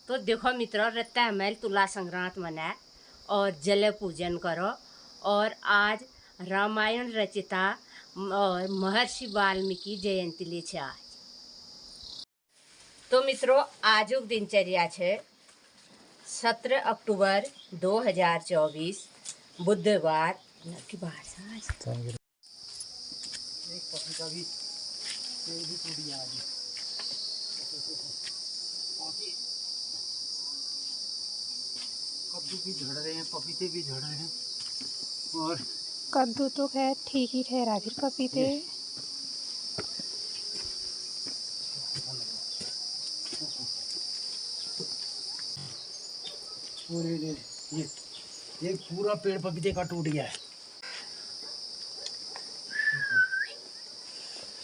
तो देखो मित्रों, रत्ता हमें तुला संक्रांत मनाए और जल पूजन करो। और आज रामायण रचिता और महर्षि वाल्मीकि जयंती ली छे आज। तो मित्रों, आज दिनचर्या है 17 अक्टूबर 2024 बुधवार की बार कद्दू भी झड़ रहे हैं, पपीते भी झड़ रहे हैं। और कद्दू तो खैर ठीक ही ठहरा, फिर पपीते पूरे ये पूरा पेड़ पपीते का टूट गया है।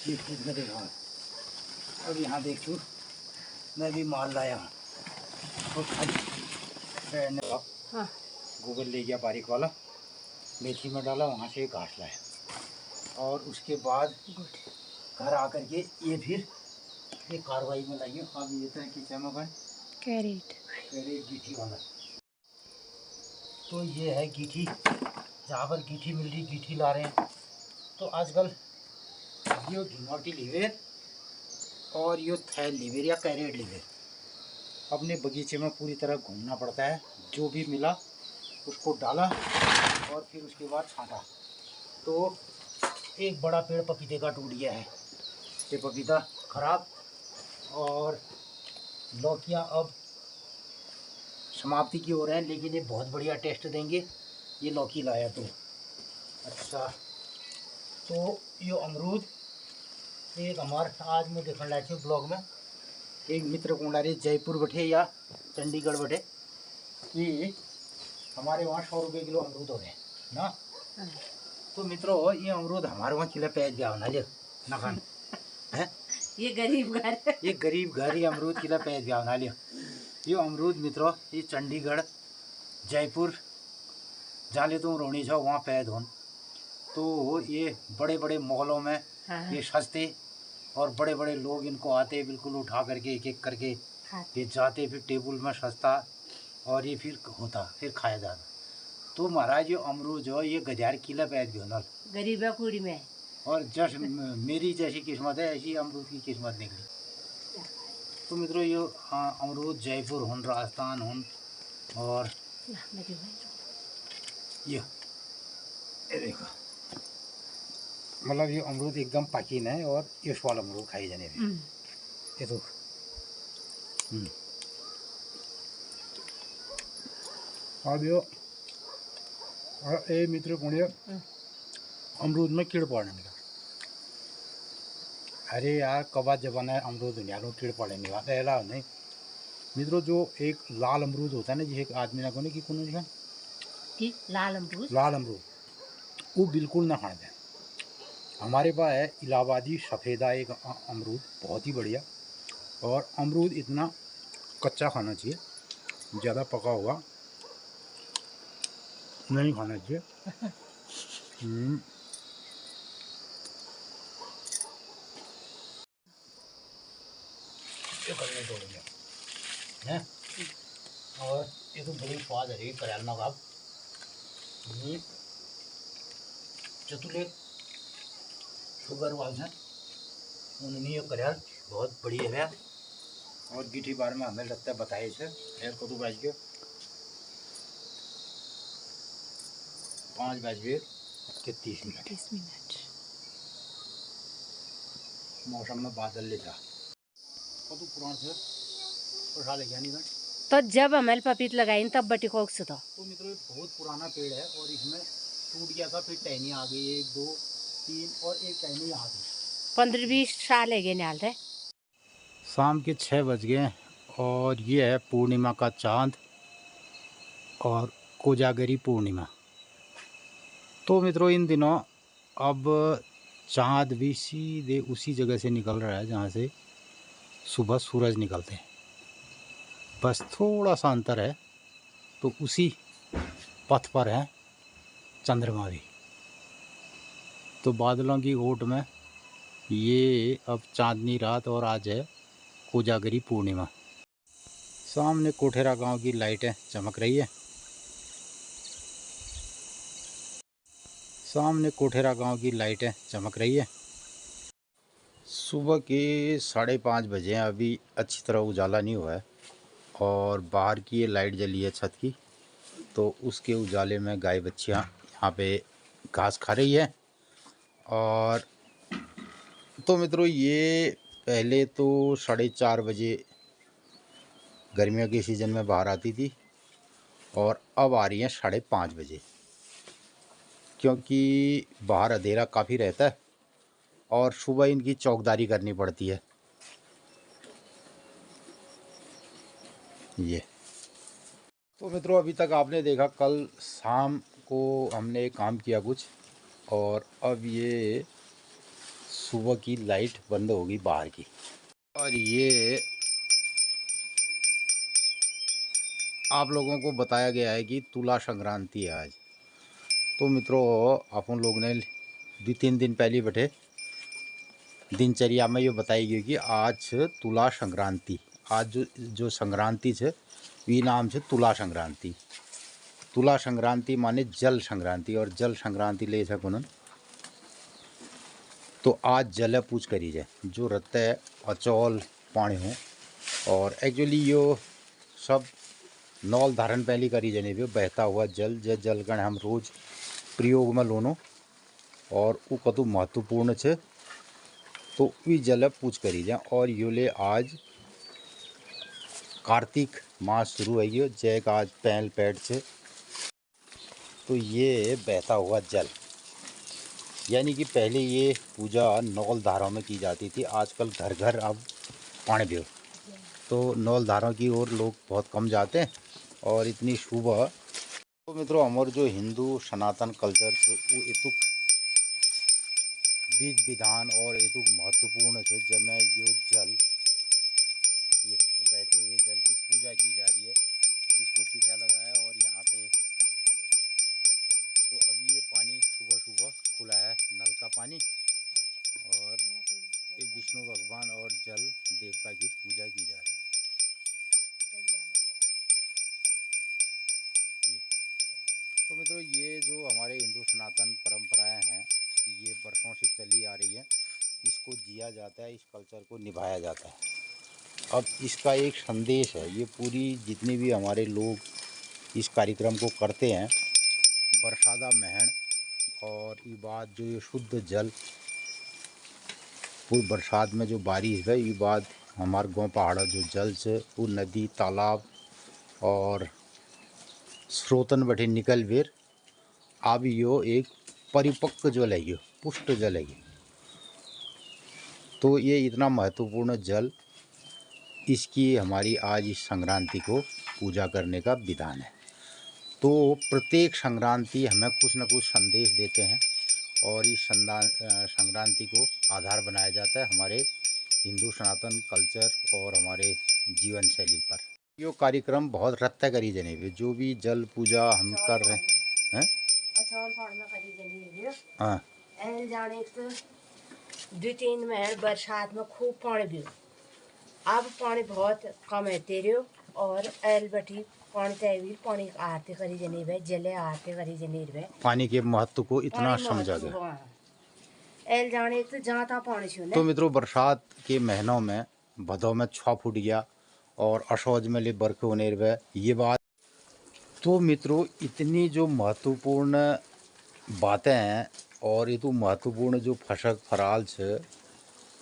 ये खेत में देखा, अब यहाँ देख तू, मैं भी माल लाया हूँ। हाँ। गोबर ले गया बारीक वाला, मेथी में डाला, वहाँ से घास लाया और उसके बाद घर आकर के ये फिर ये कार्रवाई में लाइए। अब ये तरह की चमक कैरेट गीठी वाला। तो ये है गीठी, जहाँ पर गीठी मिल रही गीठी ला रहे हैं। तो आजकल ये घिमौटी लीवर और ये थैल लीवर या कैरेट लीवर अपने बगीचे में पूरी तरह घूमना पड़ता है। जो भी मिला उसको डाला और फिर उसके बाद छांटा। तो एक बड़ा पेड़ पपीते का टूट गया है, ये पपीता खराब। और लौकियाँ अब समाप्ति की ओर है, लेकिन ये बहुत बढ़िया टेस्ट देंगे। ये लौकी लाया तो अच्छा। तो ये अमरूद एक हमारा आज मैं देखने लायक हूँ ब्लॉग में, एक मित्र कुंडारी जयपुर बैठे या चंडीगढ़ बैठे, ये हमारे वहाँ 100 रुपये किलो अमरूद हो रहे हैं ना। तो मित्रों, ये अमरूद हमारे वहाँ किलो पैज गया ना, ना खान है। ये गरीब घर ये अमरूद किलो पैज गया ना लियो। ये अमरूद मित्रों, ये चंडीगढ़ जयपुर जाले तुम रोनी छो वहाँ पैद हो। तो ये बड़े बड़े मॉलों में ये सस्ते, और बड़े बड़े लोग इनको आते बिल्कुल उठा करके एक एक करके ये जाते, फिर टेबल में सस्ता और ये फिर होता, फिर खाया जाता। तो महाराज ये अमरूद जो ये गजार किला पैद गया गरीब कुड़ी में। और जैसे मेरी जैसी किस्मत है ऐसी अमरूद की किस्मत निकली। तो मित्रों, ये अमरूद जयपुर हो, राजस्थान हो, और ये देखो, मतलब ये अमरूद एकदम पाकीन है और ये स्वाल अमरूद खाई जाने भी। ये तो अब यो ए मित्र कुंडे अमरूद में कीड़ पड़ने का। अरे यार, कबा जबाना है अमरूद दुनिया में कीड़ पड़ने का पहला नहीं मित्रों। जो एक लाल अमरूद होता है ना, जिसे एक आदमी ना कोने की लाल अमरूद वो बिल्कुल ना खाने दें। हमारे पास है इलाहाबादी सफ़ेदा एक अमरूद, बहुत ही बढ़िया। और अमरूद इतना कच्चा खाना चाहिए, ज़्यादा पका हुआ नहीं खाना चाहिए। ये करने तोड़ गया है। और ये तो बड़ी स्वाद है करेलना का। चतुले शुगर वाले हैं उन्होंने ये करेल बहुत बढ़िया है। और गिठी बार में हमें लगता है बताए से फिर कदू बज के 5:30 मौसम में बादल लेता कदू पुरान से उठा ले गया नहीं। तो जब हमें पपीत लगाई तब बटी कोक से था। तो मित्रों, ये बहुत पुराना पेड़ है और इसमें टूट गया था, फिर टहनी आ गई 1 2 3 और एक टहनी आ गई। 15-20 साल है निहाल रहे। शाम के 6 बज गए और ये है पूर्णिमा का चांद और कोजागरी पूर्णिमा। तो मित्रों, इन दिनों अब चांद भी सीधे उसी जगह से निकल रहा है जहाँ से सुबह सूरज निकलते हैं, बस थोड़ा सा अंतर है। तो उसी पथ पर है चंद्रमा भी। तो बादलों की ओट में ये अब चांदनी रात और आज है कोजागरी पूर्णिमा। सामने कोठेरा गांव की लाइटें चमक रही है। सामने कोठेरा गांव की लाइटें चमक रही है। सुबह के 5:30 बजे हैं, अभी अच्छी तरह उजाला नहीं हुआ है और बाहर की ये लाइट जली है छत की, तो उसके उजाले में गाय बच्चियां यहाँ पे घास खा रही है। और तो मित्रों, ये पहले तो 4:30 बजे गर्मियों के सीज़न में बाहर आती थी और अब आ रही हैं 5:30 बजे, क्योंकि बाहर अंधेरा काफ़ी रहता है और सुबह इनकी चौकदारी करनी पड़ती है। ये तो मित्रों, अभी तक आपने देखा कल शाम को हमने काम किया कुछ, और अब ये सुबह की लाइट बंद होगी बाहर की। और ये आप लोगों को बताया गया है कि तुला संक्रांति है आज। तो मित्रों, अपन लोग ने 2-3 दिन पहले बैठे दिनचर्या में ये बताई गई कि आज तुला संक्रांति, आज जो संक्रांति है वी नाम है तुला संक्रांति। तुला संक्रांति माने जल संक्रांति, और जल संक्रांति ले सकुन तो आज जल पूछ करी जाए जो रहता है अचौल पानी हो। और एक्चुअली यो सब नौल धारण पहली करी जाने भी बहता हुआ जल, जल गण हम रोज प्रयोग में लोनो और वो कतु महत्वपूर्ण है, तो वी जल पूछ करी जाए। और यो ले आज कार्तिक मास शुरू है, यो जय का आज पहल पैड से, तो ये बहता हुआ जल, यानी कि पहले ये पूजा नौल धारों में की जाती थी, आजकल घर घर अब पानी भी, तो नौल धारों की ओर लोग बहुत कम जाते हैं। और इतनी सुबह तो मित्रों, हमारे जो हिंदू सनातन कल्चर से वो इतुक विधि विधान और इतुक महत्वपूर्ण है, जब यो जल, ये बहते हुए जल की पूजा की जा रही है, इसको पीठा लगाया। और यहाँ पे तो अभी ये पानी सुबह सुबह खुला है, नल का पानी, और ये विष्णु भगवान और जल देवता की पूजा की जा रही है। ये तो मित्रों, ये जो हमारे हिंदू सनातन परंपराएं हैं, ये वर्षों से चली आ रही है, इसको जिया जाता है, इस कल्चर को निभाया जाता है। अब इसका एक संदेश है, ये पूरी जितने भी हमारे लोग इस कार्यक्रम को करते हैं, बरसादा महन और ये बात जो ये शुद्ध जल, पूरी बरसात में जो बारिश है, ये बात हमारे गाँव पहाड़ा जो जल से वो नदी तालाब और स्रोतन बैठे निकल वेर, अब यो एक परिपक्व जल है, यो पुष्ट जल है। तो ये इतना महत्वपूर्ण जल, इसकी हमारी आज इस संक्रांति को पूजा करने का विधान है। तो प्रत्येक संक्रांति हमें कुछ न कुछ संदेश देते हैं, और इस संक्रांति को आधार बनाया जाता है हमारे हिंदू सनातन कल्चर और हमारे जीवन शैली पर। यो कार्यक्रम बहुत रत्ता करी जने भी, जो भी जल पूजा हम कर रहे हैं। हाँ, जाने तो 2-3 महीने बरसात में खूब पानी भी, अब पानी बहुत कम है तेरे, और एल बटी पानी तैवी पानी आरती करी जनी वे, जले आरती करी जनी वे, पानी के महत्व को इतना समझा गया। एल जाने तो जाता पानी छू। तो मित्रों, बरसात के महीनों में भदौ में 6 फूट गया और असौज में ले बरख होने रहे, ये बात। तो मित्रों, इतनी जो महत्वपूर्ण बातें हैं और ये तो महत्वपूर्ण जो फसक फराल है,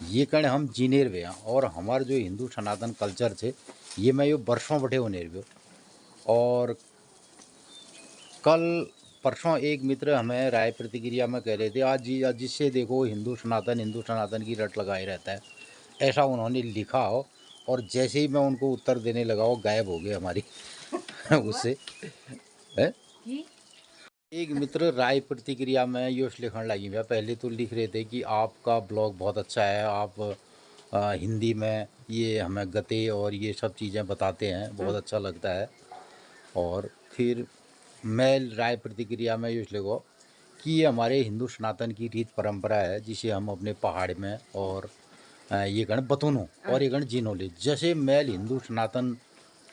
ये कण हम जीने रहे हैं। और हमारे जो हिंदू सनातन कल्चर है, ये मैं ये वर्षों बटे होने रहे। और कल परसों एक मित्र हमें राय प्रतिक्रिया में कह रहे थे, आज जिससे देखो हिंदू सनातन की रट लगाए रहता है, ऐसा उन्होंने लिखा हो। और जैसे ही मैं उनको उत्तर देने लगा, वो गायब हो गए हमारी उससे है। एक मित्र राय प्रतिक्रिया में ये लिखने लगी, मैं पहले तो लिख रहे थे कि आपका ब्लॉग बहुत अच्छा है, आप हिंदी में ये हमें गते और ये सब चीज़ें बताते हैं, बहुत अच्छा लगता है। और फिर मैं राय प्रतिक्रिया में ये लिखो कि ये हमारे हिंदू सनातन की रीत परंपरा है, जिसे हम अपने पहाड़ में और ये गण बतूनो और ये गण जिनो ले, जैसे मैल हिंदू सनातन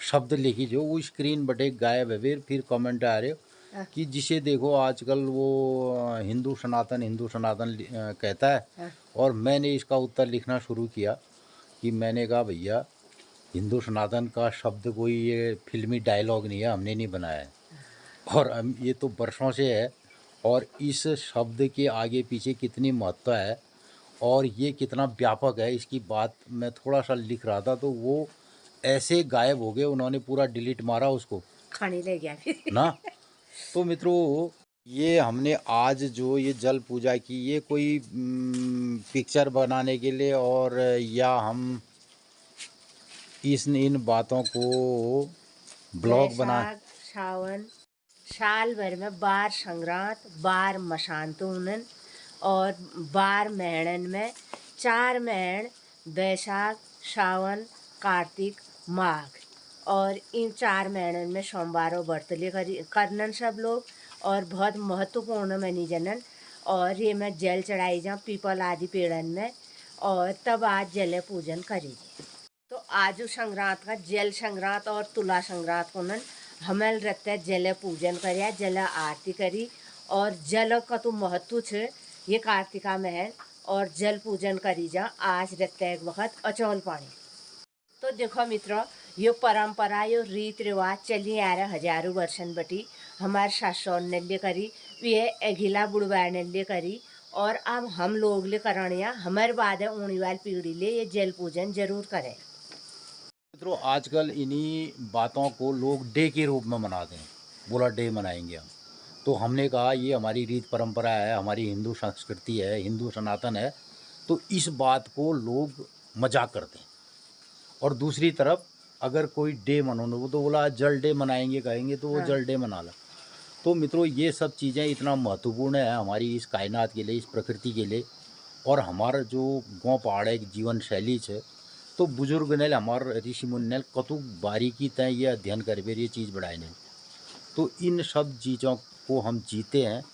शब्द लिखी जो वो स्क्रीन बटे गायब है फिर कमेंट आ रहे हो कि जिसे देखो आजकल वो हिंदू सनातन कहता है। और मैंने इसका उत्तर लिखना शुरू किया कि मैंने कहा भैया हिंदू सनातन का शब्द कोई ये फिल्मी डायलॉग नहीं है, हमने नहीं बनाया है। और ये तो वर्षों से है और इस शब्द के आगे पीछे कितनी महत्ता है और ये कितना व्यापक है इसकी बात मैं थोड़ा सा लिख रहा था तो वो ऐसे गायब हो गए, उन्होंने पूरा डिलीट मारा उसको खाने ले गया फिर ना। तो मित्रों ये हमने आज जो ये जल पूजा की ये कोई पिक्चर बनाने के लिए और या हम इन बातों को ब्लॉग बना वैशाख सावन साल भर में बार संक्रांत बार मशांतुनन और बार महीनन में 4 महीन वैशाख सावन कार्तिक माघ और इन 4 महीनन में सोमवार और व्रत ले करनन सब लोग और बहुत महत्वपूर्ण मनी जनन। और ये में जल चढ़ाई जा पीपल आदि पेड़न में और तब आज जल पूजन करी। तो आज संक्रांत का जल संक्रांत और तुला संक्रांत को नन हमल रहते जल पूजन करया जल आरती करी और जल का तो महत्व है ये कार्तिका में है और जल पूजन करी जा आज रहते एक वक्त अचौल पानी। तो देखो मित्रों यो परंपरा यो रीत रिवाज चली आ रहा हजारों वर्षन बटी हमारे सासौर ने ले करी ये अगिला बुढ़वा ने ले करी और अब हम लोग ले करनिया हमारे बाद आने वाली पीढ़ी ले ये जल पूजन जरूर करें। मित्रों आजकल इन्हीं बातों को लोग डे के रूप में मनाते हैं, बोला डे मनाएंगे हम। तो हमने कहा ये हमारी रीत परंपरा है, हमारी हिंदू संस्कृति है, हिंदू सनातन है, तो इस बात को लोग मजाक करते हैं। और दूसरी तरफ अगर कोई डे मनाने वो तो बोला जल डे मनाएंगे कहेंगे तो वो जल डे मना ला। तो मित्रों ये सब चीज़ें इतना महत्वपूर्ण है हमारी इस कायनात के लिए, इस प्रकृति के लिए और हमारा जो गाँव पहाड़ एक जीवन शैली है। तो बुजुर्ग ने हमारे ऋषि मुनि ने कतु बारीकी तय ये अध्ययन कर ये चीज़ बढ़ाए ने। तो इन सब चीज़ों को हम जीते हैं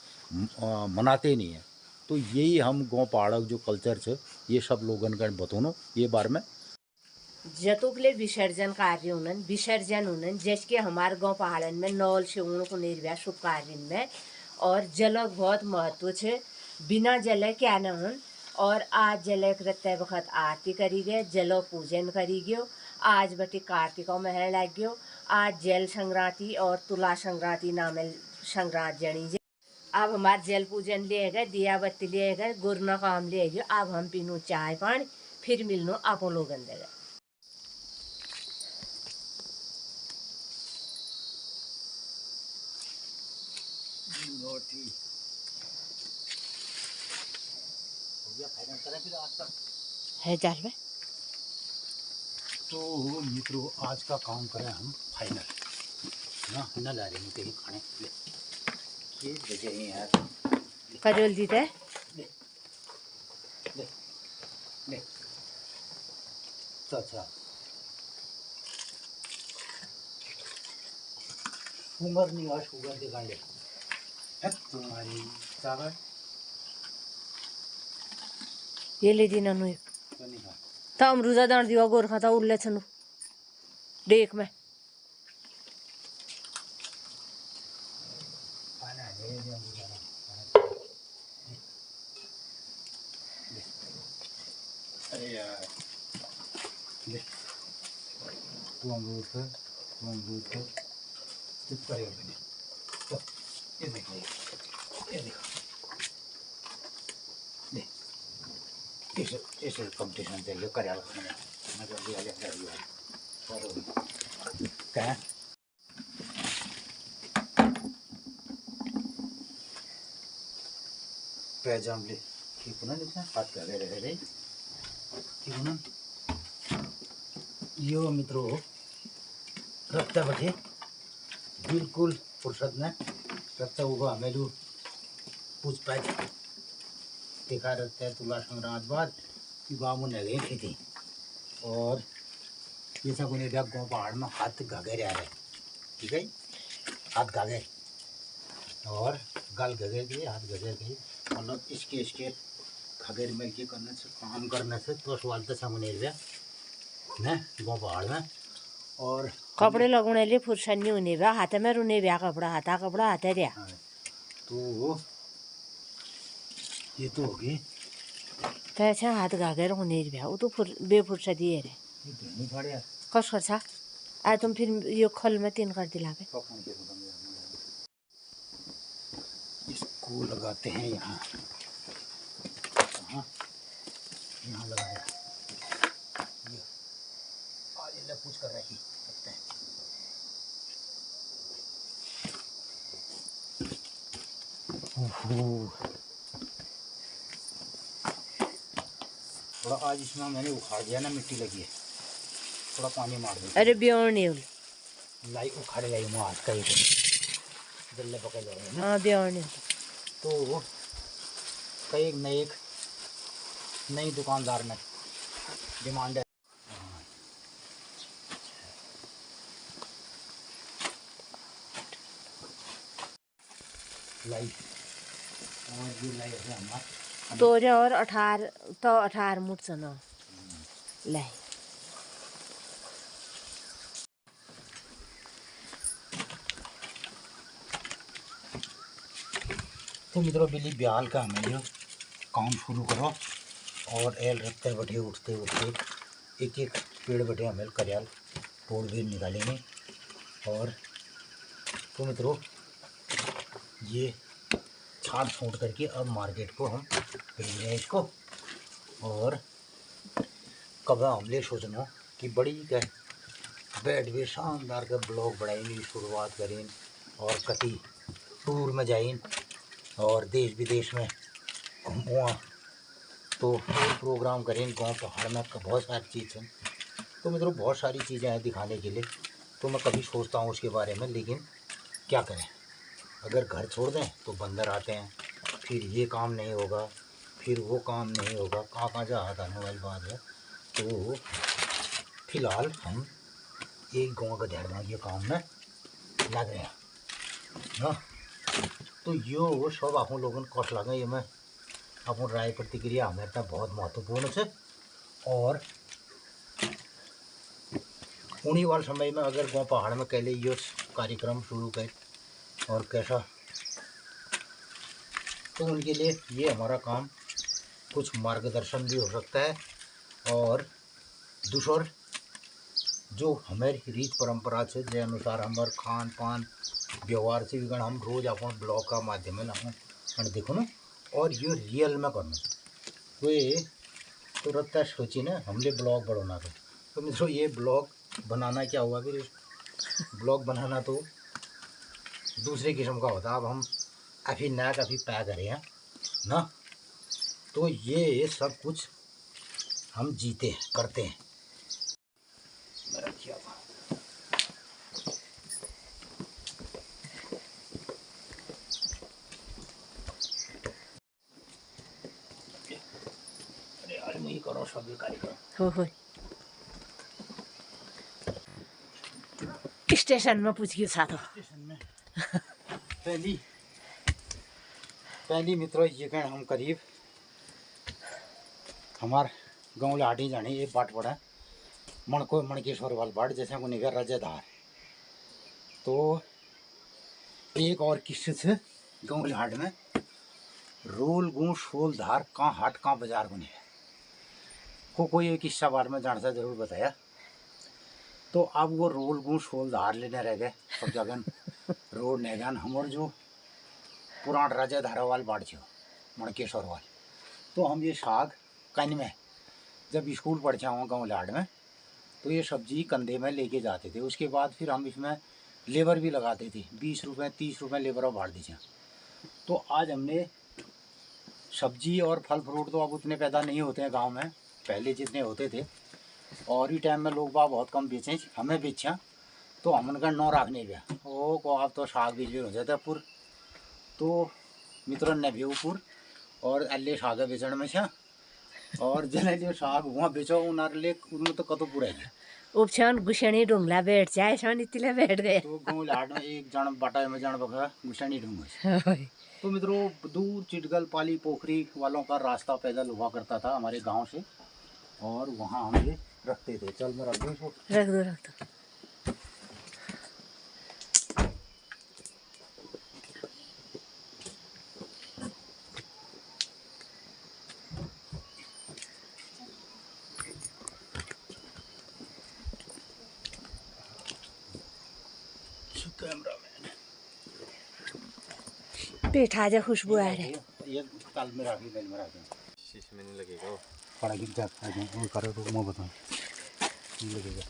मनाते नहीं हैं। तो यही हम गाँव पहाड़ जो कल्चर है ये सब लोगन का बतौनो ये बार में जतुकले विसर्जन कार्य उनन विसर्जन उनन जैसे हमारे गाँव पहाड़न में नौल से ऊण को निर्व्या शुभ कार्य में और जल बहुत महत्व है। बिना जल क्या न हन और आज जल करते वक्त आरती करी गए जलो पूजन करी गयो। आज बटी कार्तिकों में लग गयो। आज जल संक्रांति और तुला संक्रांति नाम संक्रांत जनी जे। अब हमारे जल पूजन ले गए दिया बत्ती ले गए गुरना काम ले गयो। अब हम पीनू चाय पानी फिर मिलनो आपो लोगन दे गए। है जाल में तो मित्रों आज का काम करें हम फाइनल ना फाइनल आ रहे हैं कहीं खाने ले ये वजह है यार कजोल जीते ले ले ले अच्छा शुगर नहीं और शुगर दिखा ले तुम्हारी चावल ये ले जी नानू एक था अमरूजा दान दिवा गोरखा था उल्ले छनु देख में अरे यार ले तू अमरूद को चुप करेगा मैंने तो ये देखो ले इस कंपटीशन से लो कर मैं जल्दी आ जाऊंगा क्या पैजाम ले ठीक ना देखा हाथ कर रहे रे ठीक ना यो मित्रों रखता बटे बिल्कुल फुर्सत में रखता होगा हमें पूछ पाए देखा रखता है तुला संक्रांत बाद कि गाँव में गई थी और ये सब उन्हें गाँव पहाड़ में हाथ घगे रहा है ठीक है हाथ घगे और गल घगे गए हाथ घगे गए मतलब इसके घगेर मिल के करने से काम करने से तो सवाल तो सामने न गाँव पहाड़ में और कपड़े लगाउनेले फुर्सद नहीं हुने भ्या हातमा रुने भ्या कपड़ा हाते द्या हाँ, तो ये तो होगी त्याच्या हात घागेर हुने भ्या ऊ तो बेफुर्सदी है रे ये धुनी पड़े कस गर्छ आज तुम फिर यो खलमा तीन कर दिला बे पकड़ के इसको लगाते हैं यहाँ यहाँ लगा दिया ये आज ये कुछ कर रही लगता है थोड़ा आज इसमें मैंने उखाड़ दिया ना मिट्टी लगी है थोड़ा पानी मार दो अरे ब्याउने लाई उखाड़े लाई मुँह हाथ का ही जल्ले पकड़ जा रहे हैं ना हाँ ब्याउने तो कई नई दुकानदार ने डिमांड है लाई और ये लाई है हमारा तोरे और 18 मुठ छ न लाई तो मित्रों बिल्ली ब्याल का हमें जो काम शुरू करो और एल रखते बैठे उठते एक एक पेड़ बैठे हमें करियाल तोड़ भी निकालेंगे और तो मित्रों ये छाट छोड़ करके अब मार्केट को हम भेज रहे हैं इसको और कब हमले सोचना कि बड़ी का बैठ भी शानदार का ब्लॉग बढ़ाएंगे शुरुआत करें और कति टूर में जाएं और देश विदेश में घूमुआ तो प्रोग्राम करें गांव पहाड़ में बहुत सारी चीज़ हैं तो मित्रों बहुत सारी चीज़ें हैं दिखाने के लिए तो मैं कभी सोचता हूँ उसके बारे में लेकिन क्या करें अगर घर छोड़ दें तो बंदर आते हैं फिर ये काम नहीं होगा फिर वो काम नहीं होगा कहाँ जा हाथ आने वाली बात है तो फिलहाल हम एक गाँव का ध्यान ये काम में लग रहे हैं ना तो यो सब आप लोगों को कष्ट लगे ये मैं अपन राय प्रतिक्रिया हमें बहुत महत्वपूर्ण है और उन्हीं वाले समय में अगर गाँव पहाड़ में कैले ये कार्यक्रम शुरू कर और कैसा तो उनके लिए ये हमारा काम कुछ मार्गदर्शन भी हो सकता है और दूसर जो हमारी रीत परंपरा से जे अनुसार हमारे खान पान व्यवहार से भी हम रोज़ अपन ब्लॉग का माध्यम हम देखो ना और ये रियल में करना वे तुरंत सोची ना हमने ब्लॉग बनाना तो मित्रों ये ब्लॉग बनाना क्या हुआ फिर ब्लॉग बनाना तो दूसरे किस्म का होता अब हम अभी नया काफ़ी पै करें हैं ना तो ये सब कुछ हम जीते हैं करते हैं मेरा क्या था अरे यार मैं करो सब कार्यक्रम हो स्टेशन में पूछ गयो साथो स्टेशन में पहली मित्रों ये कहें हम करीब हमार गाँव लाठी जाने ये बाट पड़ा मणकेश्वर वाल बाट जैसे को निगर रजाधार तो एक और किस्से से गाँव लाट में रोल गूँ शोल धार कहाँ हाट कहाँ बाजार बने को कोई एक किस्सा बार में जानता जरूर बताया तो अब वो रोल गूँ शोल धार लेने रह गए सब जगह रोड नहीं गन हमारे जो पुरान राजा धारावाल बाट छो मणकेश्वर वाल तो हम ये साग कन में जब स्कूल पढ़ा हुआ गाँव लाड में तो ये सब्जी कंधे में लेके जाते थे उसके बाद फिर हम इसमें लेबर भी लगाते थे 20 रुपये 30 रुपये लेबर बाढ़ दीजिए तो आज हमने सब्जी और फल फ्रूट तो अब उतने पैदा नहीं होते हैं गांव में पहले जितने होते थे और ही टाइम में लोग बाग बहुत कम बेचें हमें बेचा तो हम उनका नौ रखने गया ओ को आप तो साग बीज हो जाता पुर तो मित्रों ने भी ऊपर और अल्ले साग बेचण में छा और जले जो साग वहाँ बेचो उनले उनमें तो कतो पूरा है उपछन गुसणी ढुंगला बैठ जाए सन इतले बैठ गए तो गाँव लाड में एक जन बाटा में जन बखा गुसणी ढूंढ तो मित्रों दूर चिटगल पाली पोखरी वालों का रास्ता पैदल हुआ करता था हमारे गांव से और वहाँ हम ये रखते थे चल मैं रख दूँ रख दो कैमरामैन पेठा जा खुशबू आ रही ये ताल में राखी बेल में राखी शीश में नहीं लगेगा वो पड़ा गिर जाता है वो करो तो मैं बताऊँ नहीं लगेगा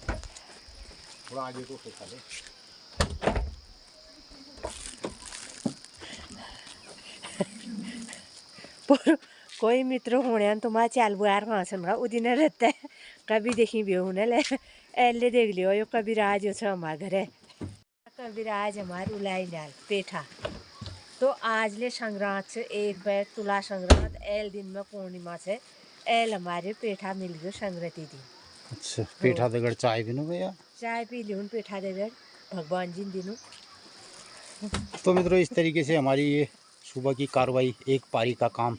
थोड़ा आगे को फेंका दे कोई मित्र होने तो माँ चाल बुआर खासन का उदिन रहता है कभी देखी भी होने ले एले देख लियो यो कभी राज हो हमारे घरे कभी राज हमारे उलाई डाल पेठा तो आज ले संक्रांत से एक बार तुला संक्रांत एल दिन में पूर्णिमा से एल हमारे पेठा मिल गयो संक्रांति दिन। अच्छा पेठा देगड़ चाय भी नो भैया चाय पी लियो पेठा देगड़ भगवान जी दिनों। तो मित्रों इस तरीके से हमारी ये सुबह की कार्रवाई एक पारी का काम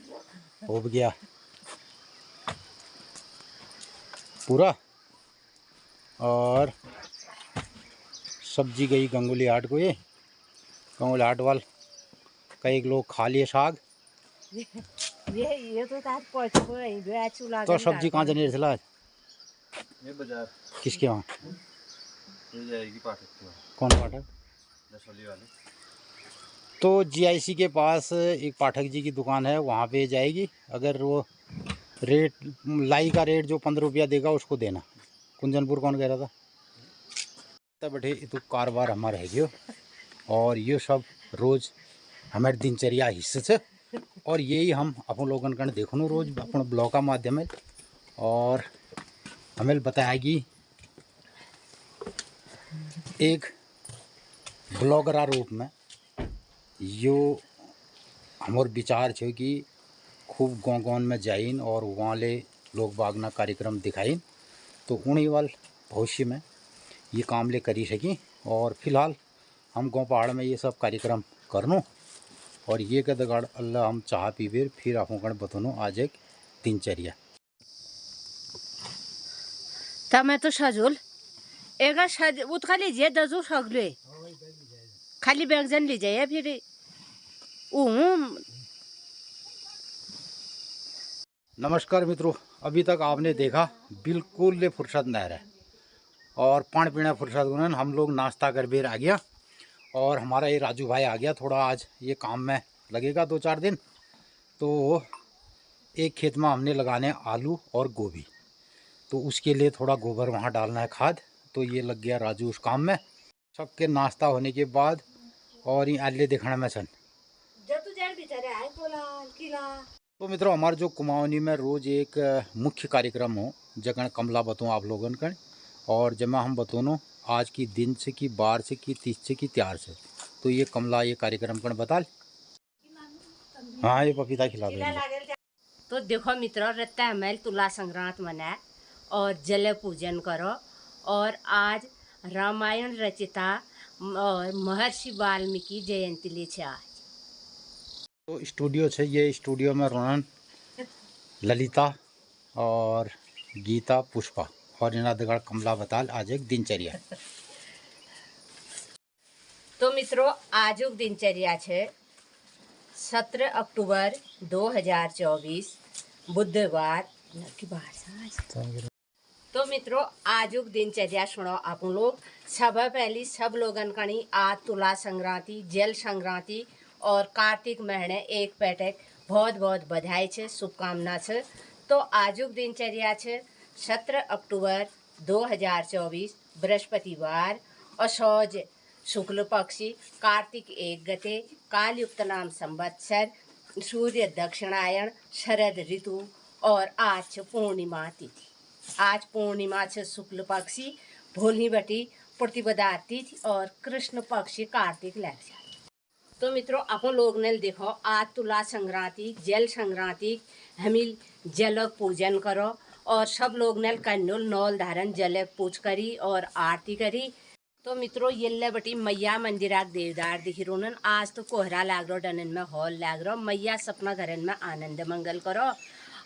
हो गया पूरा और सब्जी गई गंगोली हाट को ये गंगोली हाट वाल कई लोग खा लिए साग ये तो तार पहुंच गए चूल्हा तो सब्जी कहाँ जाने चला ये बाजार किसके वहाँ ये जाएगी पाठक के वहाँ, कौन पाठक दसौली वाले। तो जीआईसी के पास एक पाठक जी की दुकान है वहाँ पे जाएगी अगर वो रेट लाई का रेट जो 15 रुपया देगा उसको देना कुंजनपुर कौन कह रहा था तब बैठे तो कारोबार हमारा है गयो और ये सब रोज़ हमारे दिनचर्या हिस्से से और यही हम अपन लोगन कर देखो रोज़ अपन ब्लॉग का माध्यम है और हमें बताएगी एक ब्लॉगरा रूप में यो हमारे विचार छे कि खूब गाँव गाँव में जाइन और वहाँ ले लोग बागना कार्यक्रम दिखाइन तो उन्हीं वाल भविष्य में ये काम ले करी सकी और फिलहाल हम गाँव पहाड़ में ये सब कार्यक्रम करनो और ये के दगाड़ अल्लाह हम चाह पीबेर फिर आपको कण बतनो आज एक दिनचर्या तमें तो सजुल एक सज उतका लीजिए दजू सगले खाली व्यंजन लीजिए फिर नमस्कार मित्रों अभी तक आपने देखा बिल्कुल ले फुर्सत नहीं रहा और पान पीना फुर्सत गुनन हम लोग नाश्ता कर बेर आ गया और हमारा ये राजू भाई आ गया थोड़ा आज ये काम में लगेगा 2-4 दिन तो एक खेत में हमने लगाने आलू और गोभी तो उसके लिए थोड़ा गोबर वहाँ डालना है खाद तो ये लग गया राजू उस काम में सबके नाश्ता होने के बाद और ये आले दिखाना में सन तो मित्रों हमारे जो कुमाऊनी में रोज़ एक मुख्य कार्यक्रम हो जगह कमला बताऊँ आप लोगों का और जमा हम बतौनो आज की दिन से की बार से की 30 से की त्यार से तो ये कमला ये कार्यक्रम कर बता हाँ ये पपीता खिला दो तो देखो मित्रों रत्ता महल तुला संक्रांत मनाए और जल पूजन करो और आज रामायण रचिता और महर्षि वाल्मीकि जयंती ले छे आज तो स्टूडियो है ये स्टूडियो में रोनन ललिता और गीता पुष्पा और इनादगढ़ कमला बताल आज एक दिनचर्या तो मित्रों आजुक दिनचर्या छे 17 अक्टूबर 2024 बुधवार की बार तो मित्रों आजुक दिनचर्या सुनो आप लोग सब पहली सब लोगन कणी आज तुला संक्रांति जल संक्रांति और कार्तिक महीने एक पैटक बहुत बहुत बधाई छे शुभकामना छे। तो आजुक दिनचर्या छे 17 अक्टूबर 2024 बृहस्पतिवार असौज शुक्ल पक्षी कार्तिक 1 गते कालयुक्त नाम संवत्सर सूर्य दक्षिणायन शरद ऋतु और आज पूर्णिमा तिथि आज पूर्णिमा छे शुक्ल पक्षी भोलनी बटी प्रतिपदा तिथि और कृष्ण पक्षी कार्तिक लग जाए। तो मित्रों अपन लोग ने देखो आज तुला संक्रांति जल संक्रांति हमिल जल पूजन करो और सब लोग ने कन्नौल नौल धारण जल पूज करी और आरती करी। तो मित्रों ये बटी मैया मंदिरा देवदार दिख रोनन आज तो कोहरा लाग रो डनन में हॉल लाग रो मैया सपना घरन में आनंद मंगल करो।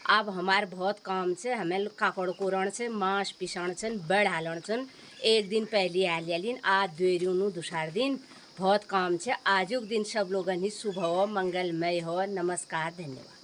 अब हमार बहुत काम से हमें काकड़ कोरण से मांस पिसाण से बड़ हालन सन एक दिन पहले आलिन आज द्वेरू दूसर दिन बहुत काम से आजुक दिन सब लोगन ही शुभ हो मंगलमय हो। नमस्कार धन्यवाद।